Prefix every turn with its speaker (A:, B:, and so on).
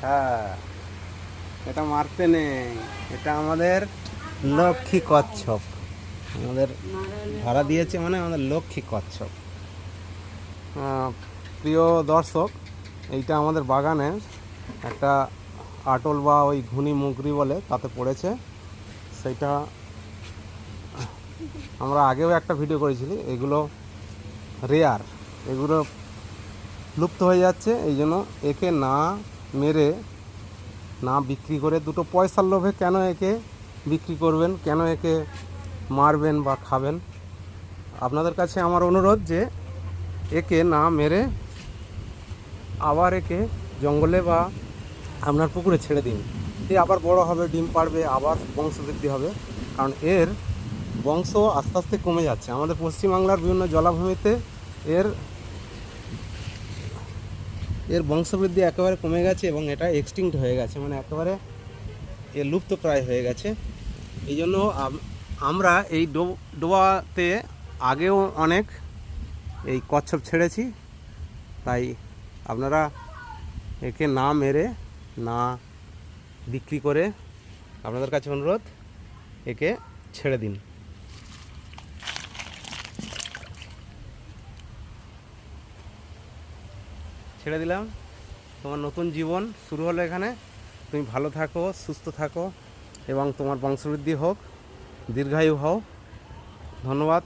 A: হ্যাঁ, এটা মারতে নেই, এটা আমাদের লক্ষ্মী কচ্ছপ। আমাদের ভাড়া দিয়েছে মানে আমাদের লক্ষ্মী কচ্ছপ। প্রিয় দর্শক, এইটা আমাদের বাগানে একটা আটল বা ওই ঘুনি মুগরি বলে তাতে পড়েছে। সেইটা আমরা আগেও একটা ভিডিও করেছিলি। এগুলো রেয়ার, এগুলো লুপ্ত হয়ে যাচ্ছে। এই জন্য একে না মেরে, না বিক্রি করে, দুটো পয়সার লোভে কেন একে বিক্রি করবেন, কেন একে মারবেন বা খাবেন? আপনাদের কাছে আমার অনুরোধ যে একে না মেরে আবার একে জঙ্গলে বা আপনার পুকুরে ছেড়ে দিন। এ আবার বড় হবে, ডিম পাড়বে, আবার বংশবৃদ্ধি হবে। কারণ এর বংশ আস্তে আস্তে কমে যাচ্ছে। আমাদের পশ্চিমবাংলার বিভিন্ন জলাভূমিতে এর এর বংশবৃদ্ধি একেবারে কমে গেছে এবং এটা এক্সটিংক্ট হয়ে গেছে, মানে একেবারে এ লুপ্ত প্রায় হয়ে গেছে। এই জন্য আমরা এই ডোবাতে আগেও অনেক এই কচ্ছপ ছেড়েছি। তাই আপনারা একে না মেরে, না বিক্রি করে, আপনাদের কাছে অনুরোধ, একে ছেড়ে দিন। ছেড়ে দিলাম, তোমার নতুন জীবন শুরু হলো এখানে। তুমি ভালো থাকো, সুস্থ থাকো এবং তোমার বংশবৃদ্ধি হোক, দীর্ঘায়ু হও। ধন্যবাদ।